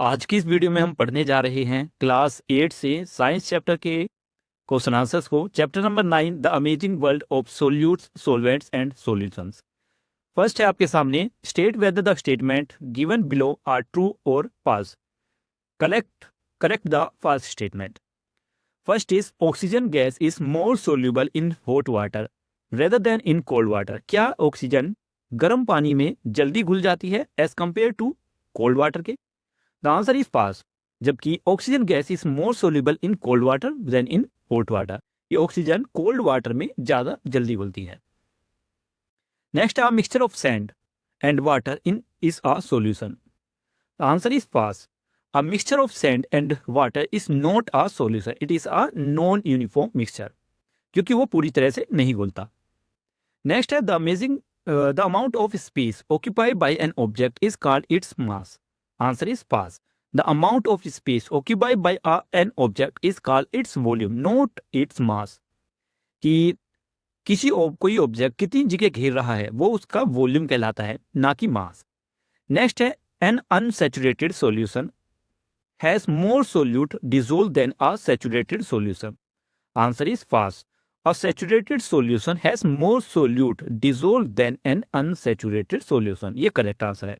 आज की इस वीडियो में हम पढ़ने जा रहे हैं क्लास 8 से साइंस चैप्टर के क्वेश्चन आंसर्स को। Chapter number 9 the amazing world of solutes solvents and solutions. First है आपके सामने, state whether the statement given below are true और false। Correct the first statement. First is oxygen gas is more soluble in hot water rather than in cold water. क्या oxygen गर्म पानी में जल्दी घुल जाती है as compare to cold water के? The answer is false. जबकि oxygen gas is more soluble in cold water than in hot water. ये ऑक्सीजन कोल्ड वाटर में ज्यादा जल्दी घुलती है। Next a mixture of sand and water in is a solution. The answer is false. A mixture of sand and water is not a solution, it is a non uniform mixture, क्योंकि वो पूरी तरह से नहीं घुलता। Next है the amount of space occupied by an object is called its mass. Answer is pass. The amount of space occupied by an object is called its volume, not its mass. कि कोई object कितनी जगह घेर रहा है वो उसका volume कहलाता है, ना कि मास। नेक्स्ट है an unsaturated solution has more solute dissolve than a saturated solution. Answer is फास्ट। A saturated solution has more solute dissolve than an unsaturated solution. ये करेक्ट आंसर है।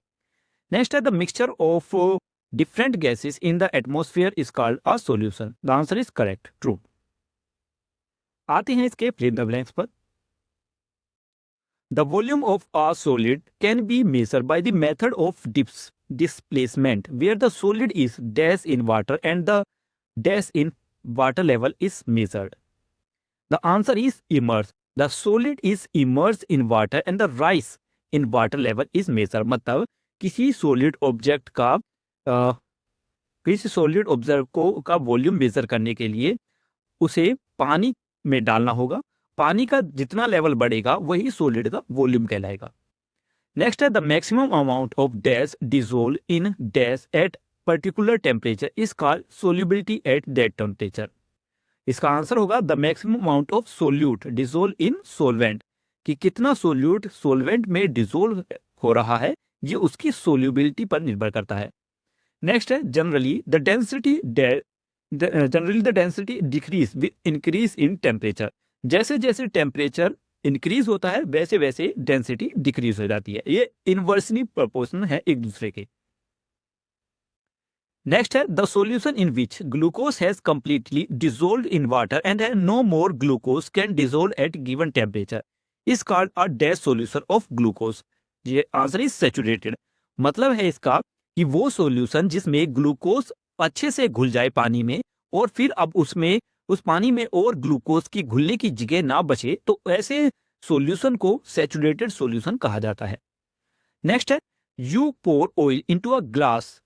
Next is the mixture of different gases in the atmosphere is called a solution. The answer is correct, true. आते हैं इसके fill in the blanks पर। The volume of a solid can be measured by the method of displacement, where the solid is dash in water and the dash in water level is measured. The answer is immersed. The solid is immersed in water and the rise in water level is measured. मतलब किसी solid object का volume major करने के लिए उसे पानी में डालना होगा। पानी का जितना लेवल बढ़ेगा वही सॉलिड का वॉल्यूम कहलाएगा। नेक्स्ट है the maximum amount of dash dissolve in dash at particular temperature is called solubility at that temperature. इसका आंसर होगा the maximum amount of solute dissolve in solvent, कि कितना सोल्यूट सोलवेंट में dissolve हो रहा है ये उसकी सोल्यूबिलिटी पर निर्भर करता है। नेक्स्ट है generally the density decrease with increase in temperature. जैसे जैसे टेम्परेचर इंक्रीज होता है वैसे वैसे डेंसिटी डिक्रीज हो जाती है। ये इनवर्सली प्रोपोर्शनल है एक दूसरे के। नेक्स्ट है the solution in which glucose has completely dissolved in water and no more glucose can dissolve at given temperature is called a dash solution of glucose. ये आंसर इज सैचुरेटेड। मतलब है इसका कि वो सॉल्यूशन जिसमें glucose अच्छे से घुल जाए पानी में और फिर अब उसमें उस पानी में और ग्लूकोज की घुलने की जगह ना बचे, तो ऐसे सॉल्यूशन को सैचुरेटेड सॉल्यूशन कहा जाता है। नेक्स्ट है you pour oil into a glass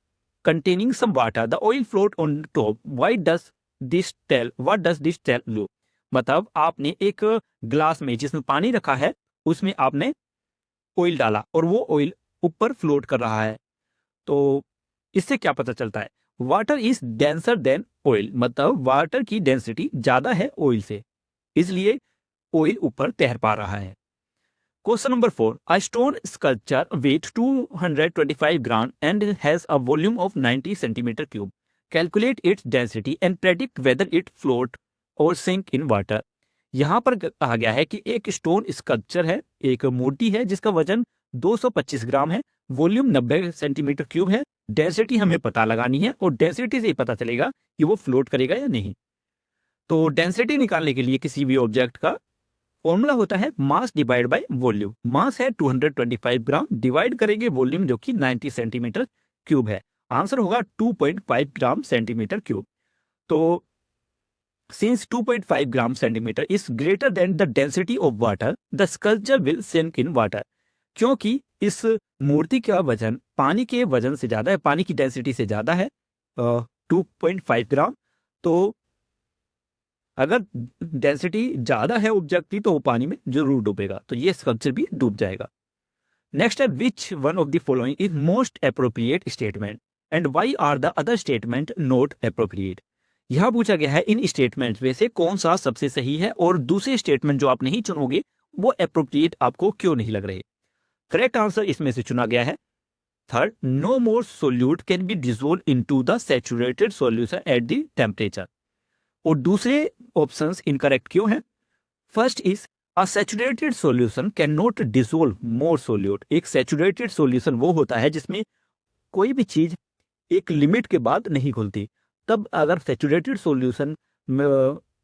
containing some water, the oil float on top. What does this tell you? मतलब आपने एक ग्लास में जिसमें पानी रखा है उसमें आपने ऑयल डाला और वो ऑयल ऊपर फ्लोट कर रहा है, तो इससे क्या पता चलता है? Water is denser than oil, मतलब वाटर की डेंसिटी ज्यादा है ऑयल से, इसलिए ऑयल ऊपर तैर पा रहा है। Question number 4. A stone sculpture weighs 225 grams and has a volume of 90 centimeter cube. Calculate its density and predict whether it float or sink in water. यहाँ पर कहा गया है कि एक स्टोन स्कल्पचर है, एक मूर्ति है जिसका वजन 225 ग्राम है, वॉल्यूम 90 सेंटीमीटर क्यूब है, डेंसिटी हमें पता लगानी है और डेंसिटी से ही पता चलेगा कि वो फ्लोट करेगा या नहीं। तो डेंसिटी निकालने के लिए किसी भी ऑब्जेक्ट का फॉर्मूला होता है मास डिवाइड बाय वॉल्यूम। मास है 225 ग्राम, डिवाइड करेंगे वॉल्यूम जो कि 90 सेंटीमीटर क्यूब है। आंसर होगा 2.5 ग्राम सेंटीमीटर क्यूब। तो since 2.5 gram centimetre is greater than the density of water, the sculpture will sink in water. क्योंकि इस मूर्ति का वजन पानी के वजन से ज्यादा है, पानी की डेंसिटी से ज्यादा है 2.5 ग्राम, तो अगर डेंसिटी ज्यादा है ऑब्जेक्ट की तो वो पानी में जरूर डूबेगा, तो ये स्कल्पचर भी डूब जाएगा। नेक्स्ट है which one of the following is most appropriate statement and why are the other statement not appropriate. यह पूछा गया है इन स्टेटमेंट में से कौन सा सबसे सही है और दूसरे स्टेटमेंट जो आप नहीं चुनोगे वो एप्रोप्रिएट आपको क्यों नहीं लग रहे। करेक्ट आंसर इसमें से चुना गया है third, no more solute can be dissolve into the saturated solution at the temperature. और दूसरे ऑप्शंस इनकरेक्ट क्यों हैं? First is a saturated solution can not dissolve more solute. एक सैचुरेटेड सॉल्यूशन वो होता है जिसमें कोई भी चीज एक लिमिट के बाद नहीं घुलती। तब अगर सैचुरेटेड सॉल्यूशन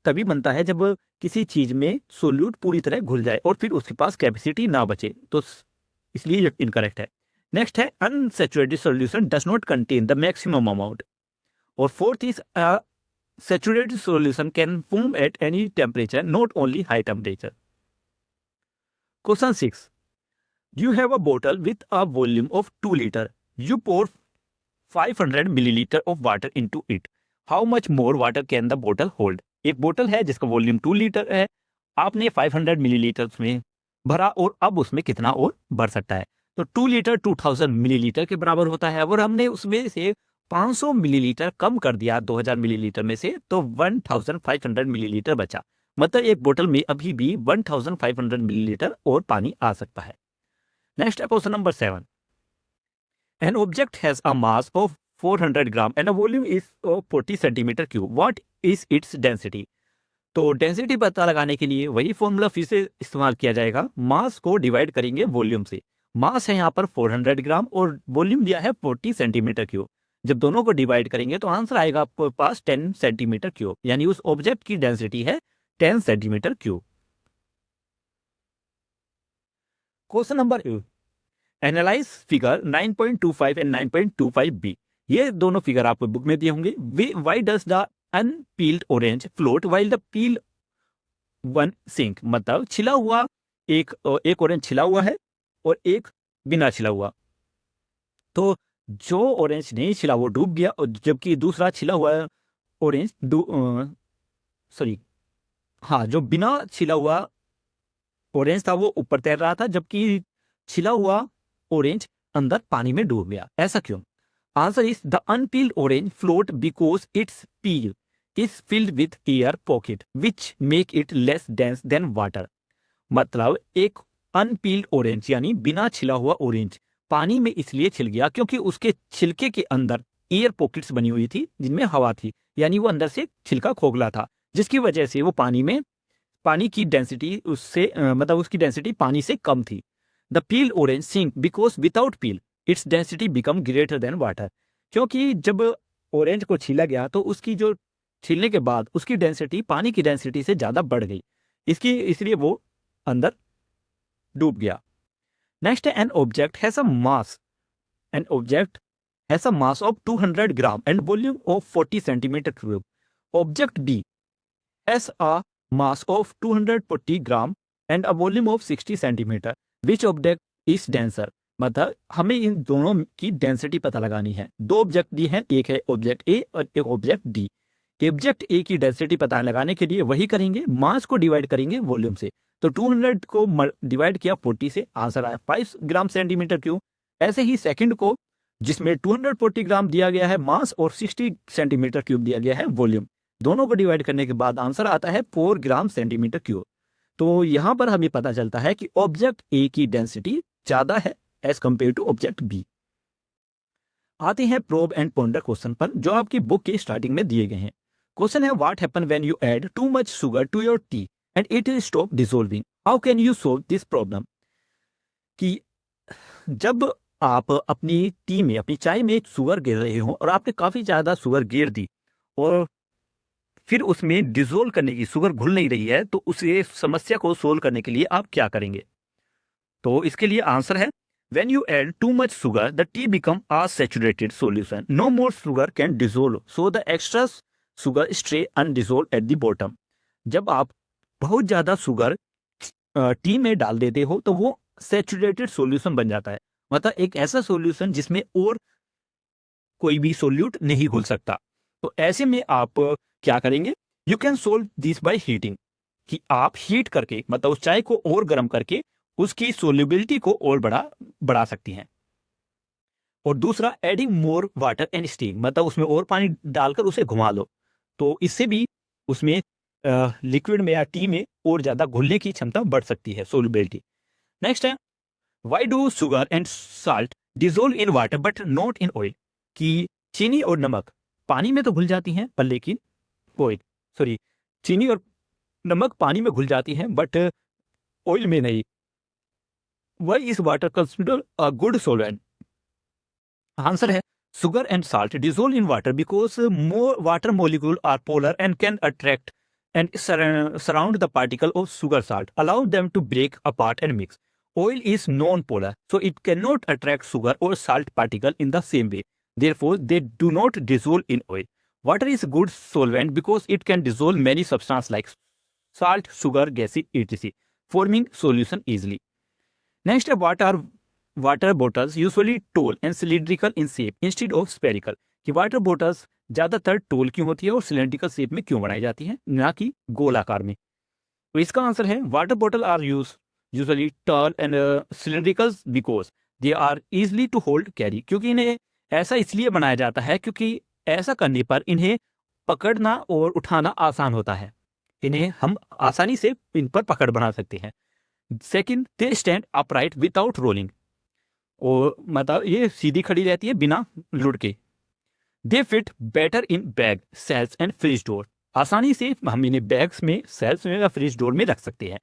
तभी बनता है जब किसी चीज में सोल्यूट पूरी तरह घुल जाए और फिर उसके पास कैपेसिटी ना बचे, तो इसलिए ये इनकरेक्ट है। नेक्स्ट है unsaturated solution does not contain the maximum amount. और fourth is saturated solution can form at any temperature, not only high temperature. Question 6. You have a bottle with a volume of 2 liter. You pour 500 milliliter of water into it. How much more water can the bottle hold? एक बोतल है जिसका volume 2 litre है, आपने 500 millilitre में भरा और अब उसमें कितना और भर सकता है? तो 2 लीटर 2000 मिलीलीटर के बराबर होता है और हमने उसमें से 500 मिलीलीटर कम कर दिया 2000 मिलीलीटर में से, तो 1500 मिलीलीटर बचा। मतलब एक बोतल में अभी भी 1500 मिलीलीटर और पानी आ सकता है। नेक्स्ट है question number 7. An object has a mass of 400 gram and a volume is of 40 centimeter cube. What is its density? तो डेंसिटी पता लगाने के लिए वही फॉर्मूला फिर से इस्तेमाल किया जाएगा। मास को डिवाइड करेंगे वॉल्यूम से। मास है यहाँ पर 400 ग्राम और वॉल्यूम दिया है 40 सेंटीमीटर क्यूब। जब दोनों को डिवाइड करेंगे तो आंसर आएगा आपके पास 10 सेंटीमीटर क्यूब, यानी उस ऑब्जेक्ट की डेंसिटी है 10 centimetre cube. Question number 8. Analyse figure 9.25 and 9.25 B. ये दोनों फिगर आपको बुक में दिए होंगे। Why does the unpeeled orange float while the peel one sink. मतलब छिला हुआ एक ऑरेंज छिला हुआ है और एक बिना छिला हुआ। तो जो ऑरेंज नहीं छिला वो डूब गया और जबकि दूसरा छिला हुआ ऑरेंज जो बिना छिला हुआ ऑरेंज था वो ऊपर तैर रहा था, जबकि छिला हुआ ऑरेंज अंदर पानी में डूब गया। ऐसा क्यों? Answer is the unpeeled orange float because its peel is filled with air pocket which make it less dense than water. मतलब एक अनपील्ड ऑरेंज यानी बिना छिला हुआ ऑरेंज पानी में इसलिए छिल गया क्योंकि उसके छिलके के अंदर एयर पॉकेट्स बनी हुई थी जिनमें हवा थी, यानी वो अंदर से छिलका खोखला था, जिसकी वजह से वो पानी की डेंसिटी उसकी डेंसिटी पानी से कम थी। The peel orange sink because without peel its density become greater than water. क्योंकि जब ऑरेंज को छीला गया तो उसकी जो छीलने के बाद उसकी डेंसिटी पानी की डेंसिटी से ज्यादा बढ़ गई, इसलिए वो अंदर डूब गया। नेक्स्ट है an object has a mass of 200 gram and volume of 40 centimetre cube. Object B has a mass of 240 gram and a volume of 60 centimeter. Which object is denser? मतलब हमें इन दोनों की डेंसिटी पता लगानी है। दो ऑब्जेक्ट दी हैं, एक है ऑब्जेक्ट ए और एक ऑब्जेक्ट डी। ऑब्जेक्ट ए की डेंसिटी पता लगाने के लिए वही करेंगे, मास को डिवाइड करेंगे वॉल्यूम से। तो 200 को डिवाइड किया 40 से, आंसर आया 5 ग्राम सेंटीमीटर क्यूब। ऐसे ही सेकंड को, जिसमें 240 ग्राम दिया गया है मास और 60 सेंटीमीटर क्यूब दिया गया है वॉल्यूम, दोनों को डिवाइड करने के बाद आंसर आता है 4 ग्राम सेंटीमीटर क्यूब। तो यहां पर हमें पता चलता है कि ऑब्जेक्ट ए की डेंसिटी ज्यादा है as compare to object B. आते हैं प्रोब एंड पॉन्डर क्वेश्चन पर, जो आपकी बुक के स्टार्टिंग में दिए गए हैं। क्वेश्चन है what happen when you add too much sugar to your tea and it will stop dissolving, how can you solve this problem. कि जब आप अपनी टी में, अपनी चाय में शुगर गिर रहे हो और आपने काफी ज्यादा शुगर गिर दी और फिर उसमें डिसोल्व करने की, शुगर घुल नहीं रही है, तो उस समस्या को सोल्व करने के लिए आप क्या करेंगे? तो इसके लिए आंसर है when you add too much sugar the tea become a saturated solution, no more sugar can dissolve so the extra sugar stay undissolved at the bottom. जब आप बहुत ज्यादा शुगर टी में डाल देते हो तो वो सैचुरेटेड सॉल्यूशन बन जाता है, मतलब एक ऐसा सॉल्यूशन जिसमें और कोई भी सोल्यूट नहीं घुल सकता। तो ऐसे में आप क्या करेंगे? You can solve this by heating, कि आप हीट करके, मतलब उस चाय को और गर्म करके उसकी सोल्युबिलिटी को और बढ़ा सकती हैं। और दूसरा, adding more water and steam, मतलब उसमें और पानी डालकर उसे घुमा लो, तो इससे भी उसमें लिक्विड में या टी में और ज्यादा घुलने की क्षमता बढ़ सकती है, सोल्युबिलिटी। नेक्स्ट है why do sugar and salt dissolve in water but not in oil, कि चीनी और नमक पानी में तो घुल जाती हैं पर लेकिन ऑयल सॉरी चीनी और नमक पानी में घुल जाती हैं बट ऑयल में नहीं। Why is water considered a good solvent? Answer है sugar and salt dissolve in water because more water molecules are polar and can attract and surround the particle of sugar salt, allow them to break apart and mix. Oil is non-polar, so it cannot attract sugar or salt particle in the same way. Therefore, they do not dissolve in oil. Water is a good solvent because it can dissolve many substances like salt, sugar, gases, etc., forming solution easily. Next, what are water bottles usually tall and cylindrical in shape instead of spherical? कि water bottles ज्यादातर toll क्यों होती है और cylindrical shape में क्यों बनाई जाती है, ना कि गोलाकार में? तो इसका आंसर है वाटर बोतल are usually tall and cylindrical because they are easily to hold carry, क्योंकि इन्हें ऐसा इसलिए बनाया जाता है क्योंकि ऐसा करने पर इन्हें पकड़ना और उठाना आसान होता है, इन्हें हम आसानी से इन पर पकड़ बना सकते हैं। Second, they stand upright without rolling, और मतलब ये सीधी खड़ी रहती है बिना लुढ़के। They fit better in bag, shelves and fridge door, आसानी से हम इन्हें बैग्स में, सेल्स में या फ्रिज डोर में रख सकते हैं।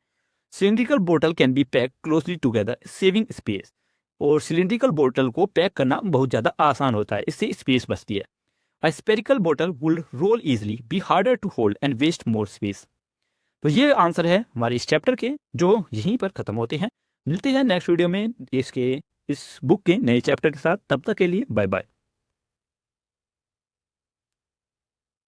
सिलिंड्रिकल बोतल can be pack closely together saving space, और सिलिंड्रिकल बोतल को पैक करना बहुत ज़्यादा आसान होता है, इससे स्पेस बचती है। अ स्पेरिकल बोतल will roll easily, be harder to hold and waste more space. तो ये आंसर है हमारे इस चैप्टर के, जो यहीं पर खत्म होते हैं। मिलते हैं नेक्स्ट वीडियो में इस बुक के नए चैप्टर के साथ। तब तक के लिए बाय बाय।